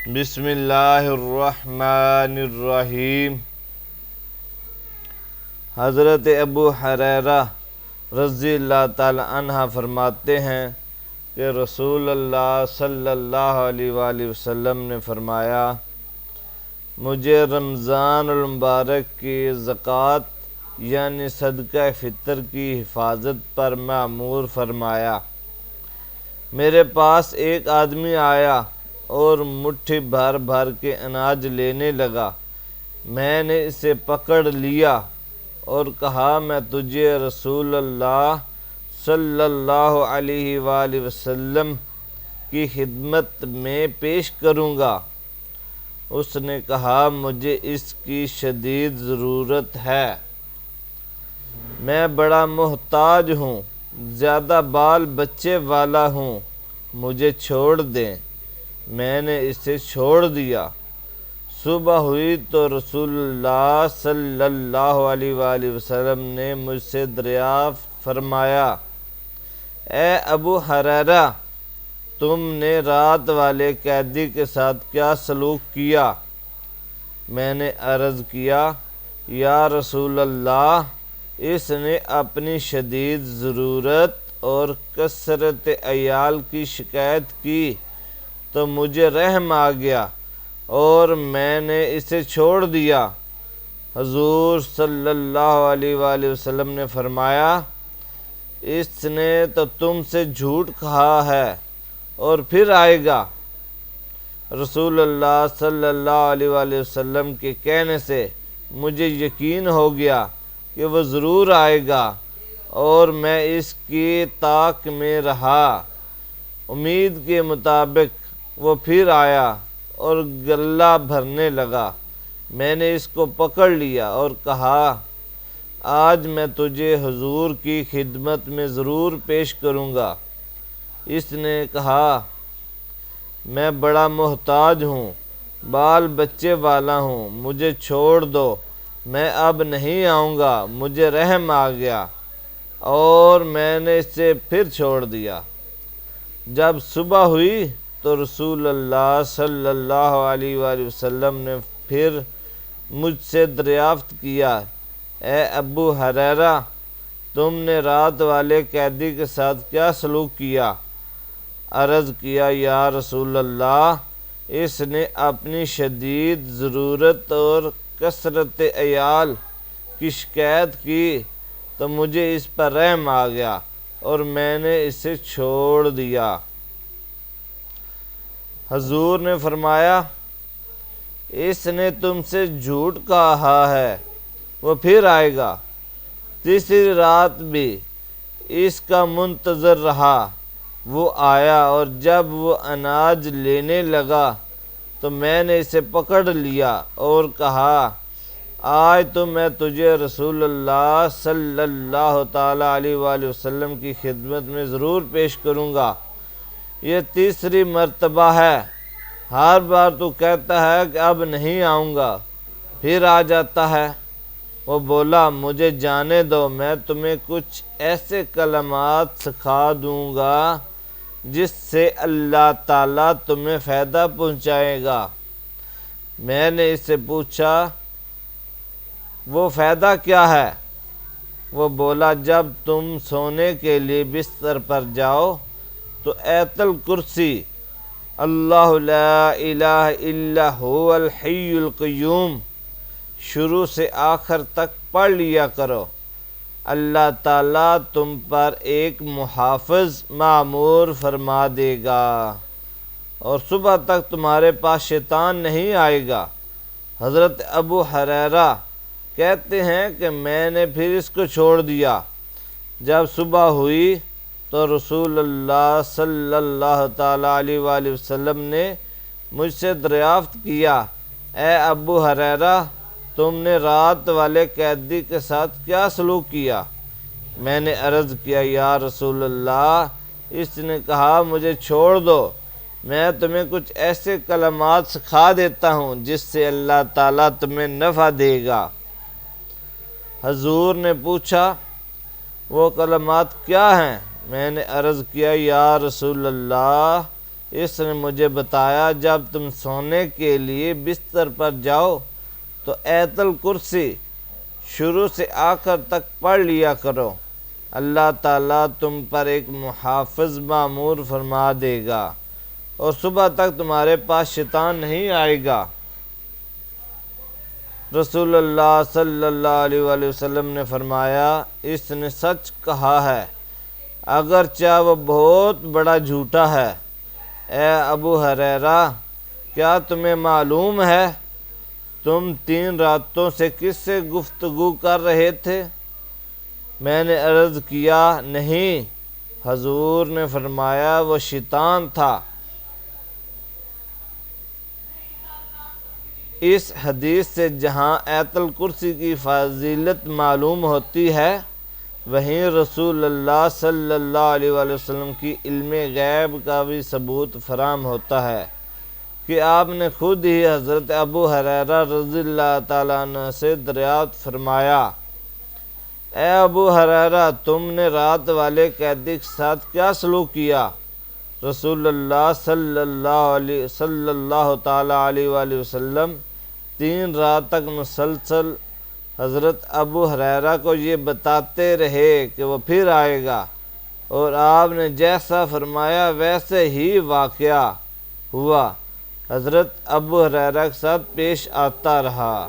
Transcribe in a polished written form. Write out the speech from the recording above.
بسم اللہ الرحمن الرحیم۔ حضرت ابو ہریرہ رضی اللہ تعالی عنہ فرماتے ہیں کہ رسول اللہ صلی اللہ علیہ وآلہ وسلم نے فرمایا، مجھے رمضان المبارک کی زکوٰۃ یعنی صدقہ فطر کی حفاظت پر مأمور فرمایا۔ میرے پاس ایک آدمی آیا اور مٹھی بھر بھر کے اناج لینے لگا۔ میں نے اسے پکڑ لیا اور کہا، میں تجھے رسول اللہ صلی اللہ علیہ وآلہ وسلم کی خدمت میں پیش کروں گا۔ اس نے کہا، مجھے اس کی شدید ضرورت ہے، میں بڑا محتاج ہوں، زیادہ بال بچے والا ہوں، مجھے چھوڑ دیں۔ میں نے اسے چھوڑ دیا۔ صبح ہوئی تو رسول اللہ صلی اللہ علیہ وآلہ وسلم نے مجھ سے دریافت فرمایا، اے ابو ہریرہ، تم نے رات والے قیدی کے ساتھ کیا سلوک کیا؟ میں نے عرض کیا، یا رسول اللہ، اس نے اپنی شدید ضرورت اور کثرت عیال کی شکایت کی تو مجھے رحم آ گیا اور میں نے اسے چھوڑ دیا۔ حضور صلی اللہ علیہ وآلہ وسلم نے فرمایا، اس نے تو تم سے جھوٹ کہا ہے اور پھر آئے گا۔ رسول اللہ صلی اللہ علیہ وآلہ وسلم کے کہنے سے مجھے یقین ہو گیا کہ وہ ضرور آئے گا، اور میں اس کی طاق میں رہا۔ امید کے مطابق وہ پھر آیا اور گلہ بھرنے لگا۔ میں نے اس کو پکڑ لیا اور کہا، آج میں تجھے حضور کی خدمت میں ضرور پیش کروں گا۔ اس نے کہا، میں بڑا محتاج ہوں، بال بچے والا ہوں، مجھے چھوڑ دو، میں اب نہیں آؤں گا، مجھے رحم آ گیا اور میں نے اسے پھر چھوڑ دیا۔ جب صبح ہوئی تو رسول اللہ صلی اللہ علیہ وآلہ وسلم نے پھر مجھ سے دریافت کیا، اے ابو ہریرہ، تم نے رات والے قیدی کے ساتھ کیا سلوک کیا؟ عرض کیا، یا رسول اللہ، اس نے اپنی شدید ضرورت اور کثرت عیال کی شکایت کی تو مجھے اس پر رحم آ گیا اور میں نے اسے چھوڑ دیا۔ حضور نے فرمایا، اس نے تم سے جھوٹ کہا ہے، وہ پھر آئے گا۔ تیسری رات بھی اس کا منتظر رہا، وہ آیا اور جب وہ اناج لینے لگا تو میں نے اسے پکڑ لیا اور کہا، آج تو میں تجھے رسول اللہ صلی اللہ تعالی علیہ وآلہ وسلم کی خدمت میں ضرور پیش کروں گا۔ یہ تیسری مرتبہ ہے، ہر بار تو کہتا ہے کہ اب نہیں آؤں گا، پھر آ جاتا ہے۔ وہ بولا، مجھے جانے دو، میں تمہیں کچھ ایسے کلمات سکھا دوں گا جس سے اللہ تعالیٰ تمہیں فائدہ پہنچائے گا۔ میں نے اس سے پوچھا، وہ فائدہ کیا ہے؟ وہ بولا، جب تم سونے کے لیے بستر پر جاؤ تو آیت الکرسی، اللہ لا الہ الا هو الحی القیوم، شروع سے آخر تک پڑھ لیا کرو۔ اللہ تعالیٰ تم پر ایک محافظ مأمور فرما دے گا اور صبح تک تمہارے پاس شیطان نہیں آئے گا۔ حضرت ابو ہریرہ کہتے ہیں کہ میں نے پھر اس کو چھوڑ دیا۔ جب صبح ہوئی تو رسول اللہ صلی اللہ تعالی علیہ وآلہ وسلم نے مجھ سے دریافت کیا، اے ابو ہریرہ، تم نے رات والے قیدی کے ساتھ کیا سلوک کیا؟ میں نے عرض کیا، یا رسول اللہ، اس نے کہا، مجھے چھوڑ دو، میں تمہیں کچھ ایسے کلمات سکھا دیتا ہوں جس سے اللہ تعالیٰ تمہیں نفع دے گا۔ حضور نے پوچھا، وہ کلمات کیا ہیں؟ میں نے عرض کیا، یا رسول اللہ، اس نے مجھے بتایا جب تم سونے کے لیے بستر پر جاؤ تو آیت الکرسی شروع سے آخر تک پڑھ لیا کرو، اللہ تعالیٰ تم پر ایک محافظ مامور فرما دے گا اور صبح تک تمہارے پاس شیطان نہیں آئے گا۔ رسول اللہ صلی اللہ علیہ وآلہ وسلم نے فرمایا، اس نے سچ کہا ہے اگرچہ وہ بہت بڑا جھوٹا ہے۔ اے ابو ہریرہ، کیا تمہیں معلوم ہے تم 3 راتوں سے کس سے گفتگو کر رہے تھے؟ میں نے عرض کیا نہیں۔ حضور نے فرمایا وہ شیطان تھا۔ اس حدیث سے جہاں آیت الکرسی کی فضیلت معلوم ہوتی ہے، وہیں رسول اللہ صلی اللہ علیہ وآلہ وسلم کی علم غیب کا بھی ثبوت فراہم ہوتا ہے کہ آپ نے خود ہی حضرت ابو ہریرہ رضی اللہ تعالیٰ عنہ سے دریافت فرمایا، اے ابو ہریرہ، تم نے رات والے قیدی کے ساتھ کیا سلوک کیا؟ رسول اللہ صلی اللہ تعالیٰ علیہ وآلہ وسلم 3 رات تک مسلسل حضرت ابو ہریرہ کو یہ بتاتے رہے کہ وہ پھر آئے گا، اور آپ نے جیسا فرمایا ویسے ہی واقعہ ہوا، حضرت ابو ہریرہ کے ساتھ پیش آتا رہا۔